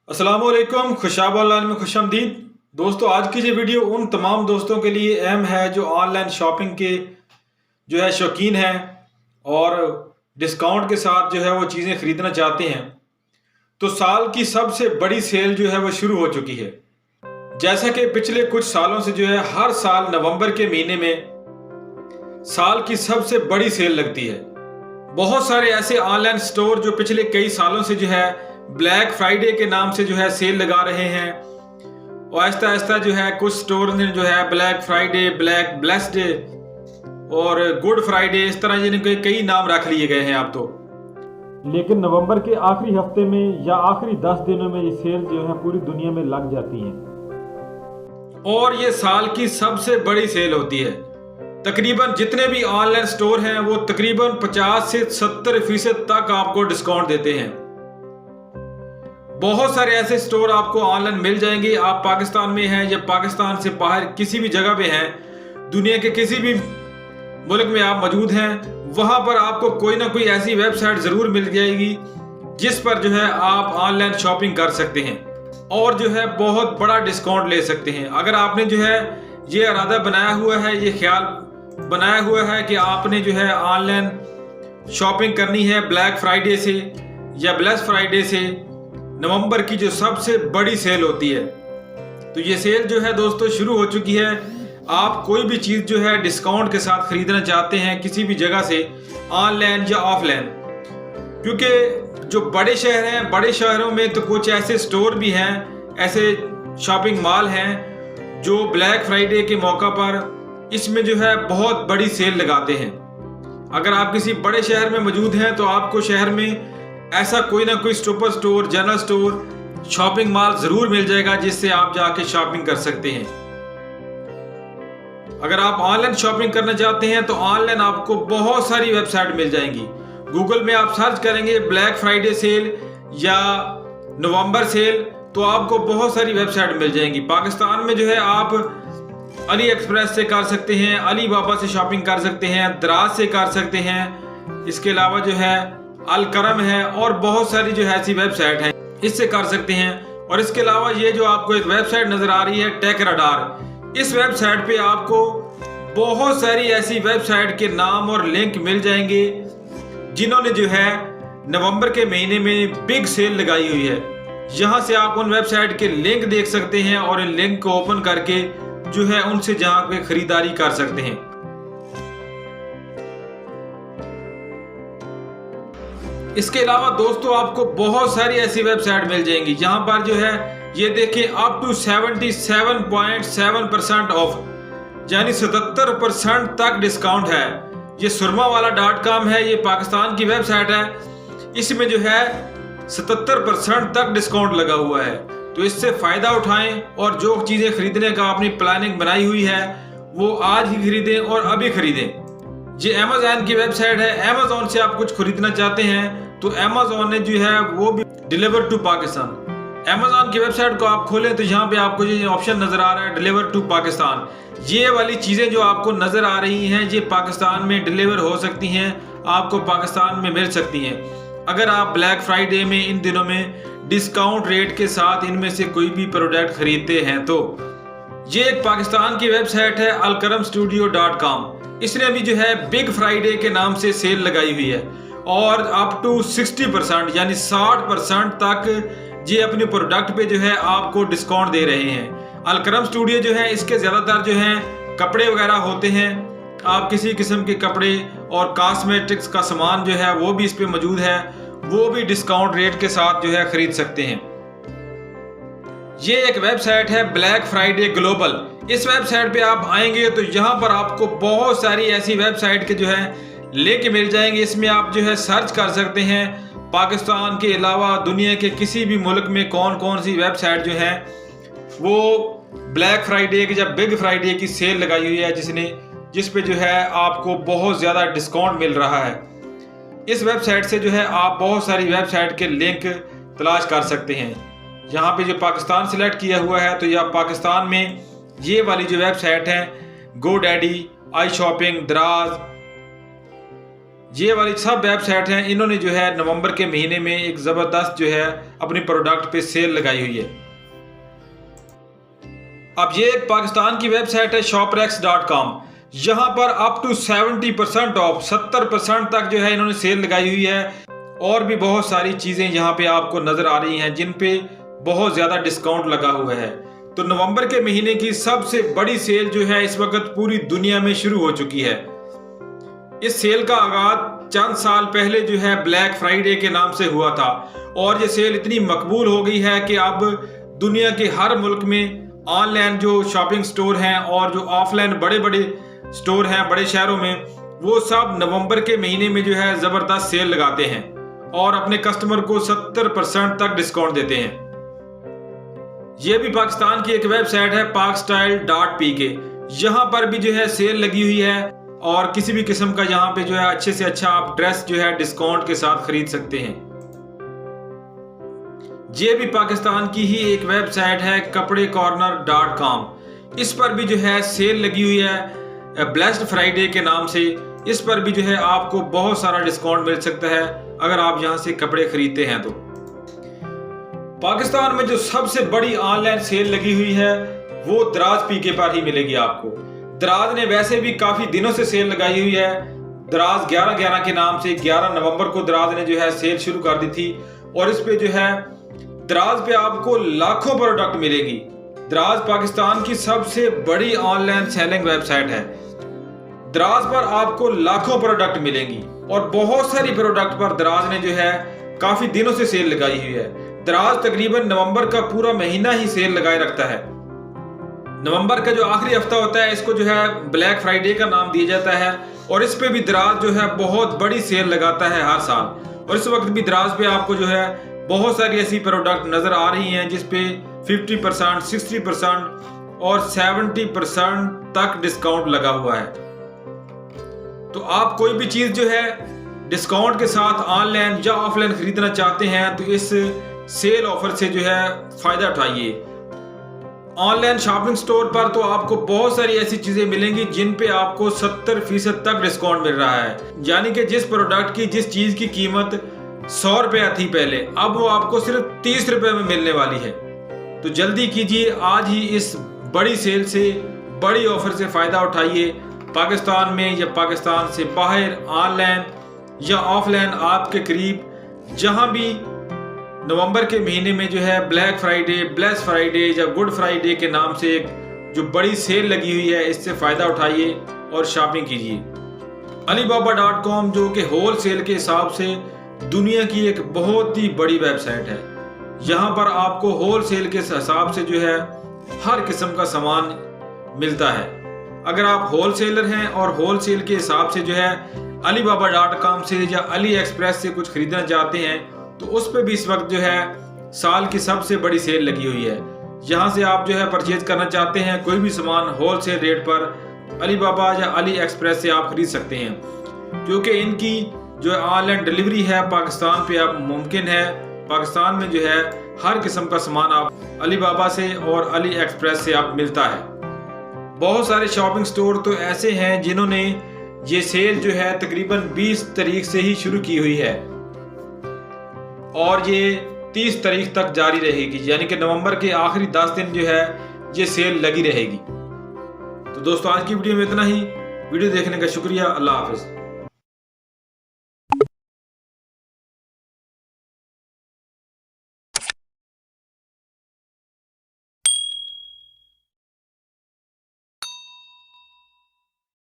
अस्सलामुअलैकुम, खुशाब ऑनलाइन में खुशामदीद। दोस्तों, आज की ये वीडियो उन तमाम दोस्तों के लिए अहम है जो ऑनलाइन शॉपिंग के शौकीन हैं और डिस्काउंट के साथ वो चीज़ें ख़रीदना चाहते हैं। तो साल की सबसे बड़ी सेल वो शुरू हो चुकी है। जैसा कि पिछले कुछ सालों से हर साल नवंबर के महीने में साल की सबसे बड़ी सेल लगती है। बहुत सारे ऐसे ऑनलाइन स्टोर जो पिछले कई सालों से ब्लैक फ्राइडे के नाम से सेल लगा रहे हैं और आहिस्ता आहिस्ता कुछ स्टोर ने ब्लैक फ्राइडे, ब्लैक ब्लेसडे और गुड फ्राइडे, इस तरह जिनके कई नाम रख लिए गए हैं। आप तो लेकिन नवंबर के आखिरी हफ्ते में या आखिरी 10 दिनों में ये सेल पूरी दुनिया में लग जाती है और ये साल की सबसे बड़ी सेल होती है। तकरीबन जितने भी ऑनलाइन स्टोर हैं वो तकरीबन 50 से 70% तक आपको डिस्काउंट देते हैं। बहुत सारे ऐसे स्टोर आपको ऑनलाइन मिल जाएंगे। आप पाकिस्तान में हैं या पाकिस्तान से बाहर किसी भी जगह पे हैं, दुनिया के किसी भी मुल्क में आप मौजूद हैं, वहां पर आपको कोई ना कोई ऐसी वेबसाइट जरूर मिल जाएगी जिस पर आप ऑनलाइन शॉपिंग कर सकते हैं और बहुत बड़ा डिस्काउंट ले सकते हैं। अगर आपने ये इरादा बनाया हुआ है, ये ख्याल बनाया हुआ है कि आपने ऑनलाइन शॉपिंग करनी है ब्लैक फ्राइडे से या ब्लैक फ्राइडे से, नवंबर की जो सबसे बड़ी सेल होती है, तो ये सेल दोस्तों शुरू हो चुकी है। आप कोई भी चीज डिस्काउंट के साथ खरीदना चाहते हैं किसी भी जगह से, ऑनलाइन या ऑफलाइन, क्योंकि जो बड़े शहर हैं, बड़े शहरों में तो कुछ ऐसे स्टोर भी हैं, ऐसे शॉपिंग मॉल हैं जो ब्लैक फ्राइडे के मौका पर इसमें बहुत बड़ी सेल लगाते हैं। अगर आप किसी बड़े शहर में मौजूद हैं तो आपको शहर में ऐसा कोई ना कोई super store, general store, shopping mall जरूर मिल जाएगा जिससे आप जाके शॉपिंग कर सकते हैं। अगर आप ऑनलाइन शॉपिंग करना चाहते हैं तो ऑनलाइन आपको बहुत सारी वेबसाइट मिल जाएंगी। गूगल में आप सर्च करेंगे ब्लैक फ्राइडे सेल या नवंबर सेल तो आपको बहुत सारी वेबसाइट मिल जाएंगी। पाकिस्तान में आप अली एक्सप्रेस से कर सकते हैं, अली बाबा से शॉपिंग कर सकते हैं, दराज से कर सकते हैं, इसके अलावा अल करम है और बहुत सारी ऐसी वेबसाइट हैं, इससे कर सकते हैं। और इसके अलावा ये जो आपको एक वेबसाइट नजर आ रही है टेक रडार, इस वेबसाइट पे आपको बहुत सारी ऐसी वेबसाइट के नाम और लिंक मिल जाएंगे जिन्होंने नवंबर के महीने में बिग सेल लगाई हुई है। यहाँ से आप उन वेबसाइट के लिंक देख सकते हैं और इन लिंक को ओपन करके उनसे जहाँ पे खरीदारी कर सकते हैं। इसके अलावा दोस्तों आपको बहुत सारी ऐसी वेबसाइट मिल जाएंगी जहां पर ये देखें अप टू 77.7% ऑफ, यानी 77% तक डिस्काउंट है। ये सुरमा वाला .com है, ये पाकिस्तान की वेबसाइट है, इसमें 77% तक डिस्काउंट लगा हुआ है। तो इससे फायदा उठाएं और जो चीजें खरीदने का अपनी प्लानिंग बनाई हुई है वो आज ही खरीदें और अभी खरीदें। ये अमेज़न की वेबसाइट है, अमेज़न से आप कुछ खरीदना चाहते हैं तो अमेज़न ने वो भी डिलीवर टू पाकिस्तान। अमेज़न की वेबसाइट को आप खोलें तो यहाँ पे आपको ये ऑप्शन नजर आ रहा है डिलीवर टू पाकिस्तान। ये वाली चीजें जो आपको नजर आ रही हैं ये पाकिस्तान में डिलीवर हो सकती हैं, आपको पाकिस्तान में मिल सकती हैं अगर आप ब्लैक फ्राइडे में इन दिनों में डिस्काउंट रेट के साथ इनमें से कोई भी प्रोडक्ट खरीदते हैं। तो ये एक पाकिस्तान की वेबसाइट है alkaramstudio.com, इसने अभी बिग फ्राइडे के नाम से सेल लगाई हुई है और अप टू 60% यानी 60% तक ये अपने प्रोडक्ट पे आपको डिस्काउंट दे रहे हैं। अलकरम स्टूडियो इसके ज्यादातर कपड़े वगैरह होते हैं, आप किसी किस्म के कपड़े और कॉस्मेटिक्स का सामान वो भी इस पे मौजूद है, वो भी डिस्काउंट रेट के साथ खरीद सकते हैं। ये एक वेबसाइट है ब्लैक फ्राइडे ग्लोबल। इस वेबसाइट पे आप आएंगे तो यहाँ पर आपको बहुत सारी ऐसी वेबसाइट के लिंक मिल जाएंगे। इसमें आप सर्च कर सकते हैं पाकिस्तान के अलावा दुनिया के किसी भी मुल्क में कौन कौन सी वेबसाइट वो ब्लैक फ्राइडे की या बिग फ्राइडे की सेल लगाई हुई है जिस पे आपको बहुत ज़्यादा डिस्काउंट मिल रहा है। इस वेबसाइट से आप बहुत सारी वेबसाइट के लिंक तलाश कर सकते हैं। यहाँ पे जो पाकिस्तान सिलेक्ट किया हुआ है तो यह पाकिस्तान में ये वाली जो वेबसाइट है GoDaddy, आई शॉपिंग, दराज, ये वाली सब वेबसाइट हैं, इन्होंने जो है नवंबर के महीने में एक ज़बरदस्त जो है अपनी प्रोडक्ट पे सेल लगाई हुई है। अब ये एक पाकिस्तान की वेबसाइट है shopRex.com। यहाँ पर अप टू 70% ऑफ 70% तक जो है इन्होंने सेल लगाई हुई है। और भी बहुत सारी चीज़ें यहाँ पे आपको नज़र आ रही हैं जिन पे बहुत ज़्यादा डिस्काउंट लगा हुआ है। तो नवंबर के महीने की सबसे बड़ी सेल जो है इस वक्त पूरी दुनिया में शुरू हो चुकी है। इस सेल का आगाज चंद साल पहले जो है ब्लैक फ्राइडे के नाम से हुआ था और ये सेल इतनी मकबूल हो गई है कि अब दुनिया के हर मुल्क में ऑनलाइन जो शॉपिंग स्टोर हैं और जो ऑफलाइन बड़े बड़े स्टोर हैं बड़े शहरों में, वो सब नवंबर के महीने में जो है ज़बरदस्त सेल लगाते हैं और अपने कस्टमर को 70% तक डिस्काउंट देते हैं। ये भी पाकिस्तान की एक वेबसाइट है pakstyle.pk। यहाँ पर भी जो है सेल लगी हुई है और किसी भी किस्म का यहाँ पे जो है अच्छे से अच्छा आप ड्रेस जो है डिस्काउंट के साथ खरीद सकते हैं। ये भी पाकिस्तान की ही एक वेबसाइट है कपड़ेकॉर्नर.com। इस पर भी जो है सेल लगी हुई है ब्लेस्ड फ्राइडे के नाम से। इस पर भी जो है आपको बहुत सारा डिस्काउंट मिल सकता है अगर आप यहाँ से कपड़े खरीदते हैं। तो पाकिस्तान में जो सबसे बड़ी ऑनलाइन सेल लगी हुई है वो दराज पीके पर ही मिलेगी आपको। दराज ने वैसे भी काफी दिनों से सेल लगाई हुई है। दराज 11/11 के नाम से 11 नवंबर को दराज ने जो है सेल शुरू कर दी थी और इस पे जो है दराज पे आपको लाखों प्रोडक्ट मिलेगी। दराज पाकिस्तान की सबसे बड़ी ऑनलाइन सेलिंग वेबसाइट है। दराज पर आपको लाखों प्रोडक्ट मिलेंगी और बहुत सारी प्रोडक्ट पर दराज ने जो है काफी दिनों से सेल लगाई हुई है। दराज तकरीबन नवंबर का पूरा महीना ही सेल लगाए रखता है। नवंबर का जो आखिरी हफ्ता होता है इसको जो है ब्लैक फ्राइडे का नाम दिया जाता है और इस पे भी दराज जो है बहुत बड़ी सेल लगाता है हर साल। और इस वक्त भी दराज पे आपको जो है बहुत सारी ऐसी प्रोडक्ट नजर आ रही हैं जिसपे 50%, 60% और 70% तक डिस्काउंट लगा हुआ है। तो आप कोई भी चीज जो है डिस्काउंट के साथ ऑनलाइन या ऑफलाइन खरीदना चाहते हैं तो इस सेल ऑफर से जो है फायदा उठाइए। ऑनलाइन शॉपिंग स्टोर पर तो आपको बहुत सारी ऐसी चीजें मिलेंगी जिन पे आपको 70% तक डिस्काउंट मिल रहा है। यानी कि जिस प्रोडक्ट की जिस चीज की कीमत 100 रुपया थी पहले, अब वो आपको सिर्फ 30 रुपए में मिलने वाली है। तो जल्दी कीजिए, आज ही इस बड़ी सेल से, बड़ी ऑफर से फायदा उठाइए। पाकिस्तान में या पाकिस्तान से बाहर ऑनलाइन या ऑफलाइन आपके करीब जहां भी नवंबर के महीने में जो है ब्लैक फ्राइडे, ब्लेस्ड फ्राइडे या गुड फ्राइडे के नाम से एक जो बड़ी सेल लगी हुई है, इससे फायदा उठाइए और शॉपिंग कीजिए। alibaba.com जो कि होल सेल के हिसाब से दुनिया की एक बहुत ही बड़ी वेबसाइट है। यहाँ पर आपको होल सेल के हिसाब से जो है हर किस्म का सामान मिलता है। अगर आप होल सेलर हैं और होल सेल के हिसाब से जो है alibaba.com से या अली एक्सप्रेस से कुछ खरीदना चाहते हैं तो उस पर भी इस वक्त जो है साल की सबसे बड़ी सेल लगी हुई है। यहाँ से आप जो है परचेज करना चाहते हैं कोई भी सामान होल सेल रेट पर अलीबाबा या अली एक्सप्रेस से आप खरीद सकते हैं, क्योंकि इनकी जो ऑनलाइन डिलीवरी है पाकिस्तान पे अब मुमकिन है। पाकिस्तान में जो है हर किस्म का सामान आप अलीबाबा से और अली एक्सप्रेस से आप मिलता है। बहुत सारे शॉपिंग स्टोर तो ऐसे हैं जिन्होंने ये सेल जो है तकरीबन 20 तारीख से ही शुरू की हुई है और ये 30 तारीख तक जारी रहेगी, यानी कि नवंबर के आखिरी 10 दिन जो है ये सेल लगी रहेगी। तो दोस्तों आज की वीडियो में इतना ही। वीडियो देखने का शुक्रिया। अल्लाह हाफिज।